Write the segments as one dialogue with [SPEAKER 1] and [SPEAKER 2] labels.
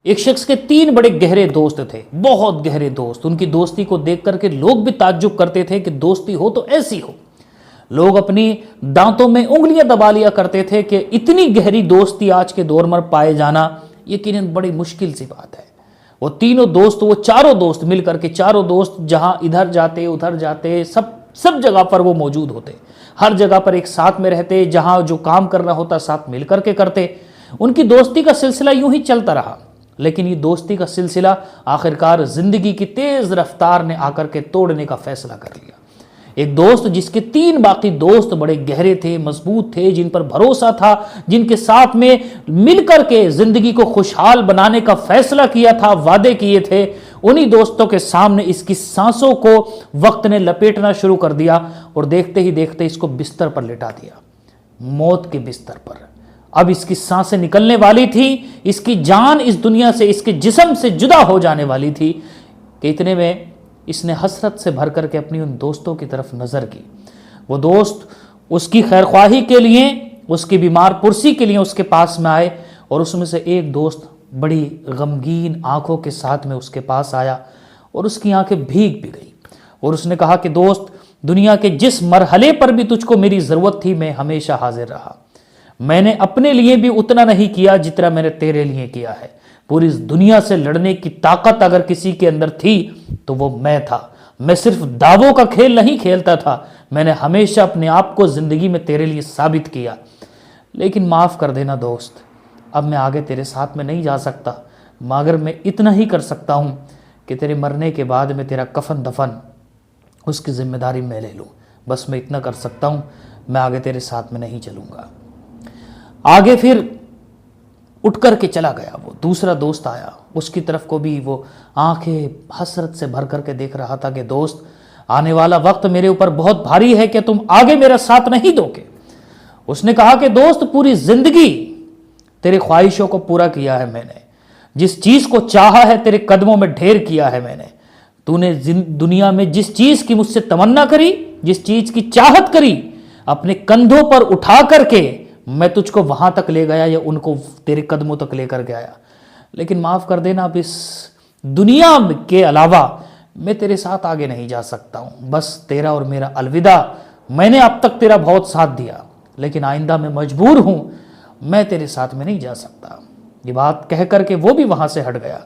[SPEAKER 1] एक शख्स के 3 बड़े गहरे दोस्त थे, बहुत गहरे दोस्त। उनकी दोस्ती को देख करके लोग भी ताज्जुब करते थे कि दोस्ती हो तो ऐसी हो। लोग अपनी दांतों में उंगलियां दबा लिया करते थे कि इतनी गहरी दोस्ती आज के दौर में पाए जाना यकीनन बड़ी मुश्किल सी बात है। वो तीनों दोस्त, वो चारों दोस्त मिलकर के, चारों दोस्त जहां इधर जाते उधर जाते, सब जगह पर वो मौजूद होते, हर जगह पर एक साथ में रहते, जहां जो काम करना होता साथ मिलकर के करते। उनकी दोस्ती का सिलसिला यूं ही चलता रहा, लेकिन ये दोस्ती का सिलसिला आखिरकार जिंदगी की तेज रफ्तार ने आकर के तोड़ने का फैसला कर लिया। एक दोस्त जिसके 3 बाकी दोस्त बड़े गहरे थे, मजबूत थे, जिन पर भरोसा था, जिनके साथ में मिलकर के जिंदगी को खुशहाल बनाने का फैसला किया था, वादे किए थे, उन्हीं दोस्तों के सामने इसकी सांसों को वक्त ने लपेटना शुरू कर दिया और देखते ही देखते इसको बिस्तर पर लिटा दिया, मौत के बिस्तर पर। अब इसकी सांसें निकलने वाली थी, इसकी जान इस दुनिया से, इसके जिस्म से जुदा हो जाने वाली थी कि इतने में इसने हसरत से भर करके अपनी उन दोस्तों की तरफ नजर की। वो दोस्त उसकी खैरख्वाही के लिए, उसकी बीमार पुरसी के लिए उसके पास में आए और उसमें से एक दोस्त बड़ी गमगीन आंखों के साथ में उसके पास आया और उसकी आंखें भीग भी गई और उसने कहा कि दोस्त, दुनिया के जिस मरहले पर भी तुझको मेरी जरूरत थी मैं हमेशा हाजिर रहा। मैंने अपने लिए भी उतना नहीं किया जितना मैंने तेरे लिए किया है। पूरी दुनिया से लड़ने की ताकत अगर किसी के अंदर थी तो वो मैं था। मैं सिर्फ दावों का खेल नहीं खेलता था, मैंने हमेशा अपने आप को जिंदगी में तेरे लिए साबित किया। लेकिन माफ कर देना दोस्त, अब मैं आगे तेरे साथ में नहीं जा सकता, मगर मैं इतना ही कर सकता हूं कि तेरे मरने के बाद मैं तेरा कफन दफन उसकी जिम्मेदारी मैं ले लूं। बस मैं इतना कर सकता हूं, मैं आगे तेरे साथ में नहीं चलूंगा। आगे फिर उठ कर के चला गया। वो दूसरा दोस्त आया, उसकी तरफ को भी वो आंखें हसरत से भर करके देख रहा था कि दोस्त, आने वाला वक्त मेरे ऊपर बहुत भारी है कि तुम आगे मेरा साथ नहीं दोगे। उसने कहा कि दोस्त, पूरी जिंदगी तेरी ख्वाहिशों को पूरा किया है मैंने, जिस चीज को चाहा है तेरे कदमों में ढेर किया है मैंने। तूने दुनिया में जिस चीज की मुझसे तमन्ना करी, जिस चीज की चाहत करी, अपने कंधों पर उठा करके मैं तुझको वहां तक ले गया या उनको तेरे कदमों तक लेकर गया। लेकिन माफ कर देना, अब इस दुनिया के अलावा मैं तेरे साथ आगे नहीं जा सकता हूं। बस तेरा और मेरा अलविदा। मैंने अब तक तेरा बहुत साथ दिया, लेकिन आइंदा मैं मजबूर हूं, मैं तेरे साथ में नहीं जा सकता। ये बात कह करके वो भी वहां से हट गया।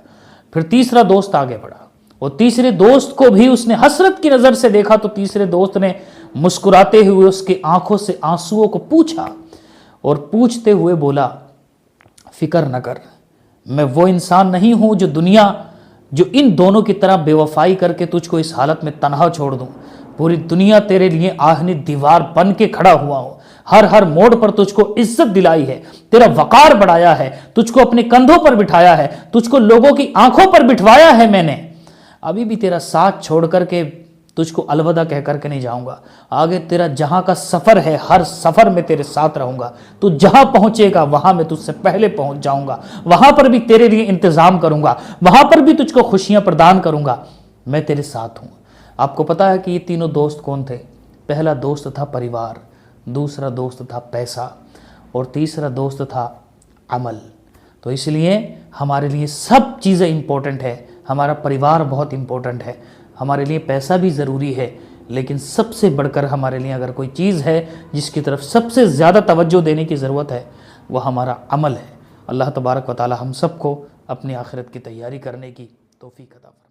[SPEAKER 1] फिर तीसरा दोस्त आगे बढ़ा और तीसरे दोस्त को भी उसने हसरत की नजर से देखा तो तीसरे दोस्त ने मुस्कुराते हुए उसकी आंखों से आंसुओं को पूछा और पूछते हुए बोला, फिक्र न कर, मैं वो इंसान नहीं हूं जो इन दोनों की तरह बेवफाई करके तुझको इस हालत में तन्हा छोड़ दूं। पूरी दुनिया तेरे लिए आहनी दीवार बन के खड़ा हुआ हो, हर मोड़ पर तुझको इज्जत दिलाई है, तेरा वकार बढ़ाया है, तुझको अपने कंधों पर बिठाया है, तुझको लोगों की आंखों पर बिठवाया है मैंने। अभी भी तेरा साथ छोड़ करके तुझको अलविदा कह करके नहीं जाऊंगा। आगे तेरा जहां का सफर है, हर सफर में तेरे साथ रहूंगा। तू जहां पहुंचेगा वहां मैं तुझसे पहले पहुंच जाऊंगा, वहां पर भी तेरे लिए इंतजाम करूंगा, वहां पर भी तुझको खुशियां प्रदान करूंगा। मैं तेरे साथ हूं। आपको पता है कि ये तीनों दोस्त कौन थे? पहला दोस्त था परिवार, दूसरा दोस्त था पैसा और तीसरा दोस्त था अमल। तो इसलिए हमारे लिए सब चीज़ें इंपॉर्टेंट है। हमारा परिवार बहुत इंपॉर्टेंट है, हमारे लिए पैसा भी ज़रूरी है, लेकिन सबसे बढ़कर हमारे लिए अगर कोई चीज़ है जिसकी तरफ सबसे ज़्यादा तवज्जो देने की ज़रूरत है, वह हमारा अमल है। अल्लाह तबारक व तआला हम सबको अपनी आखिरत की तैयारी करने की तौफीक अता फरमाए।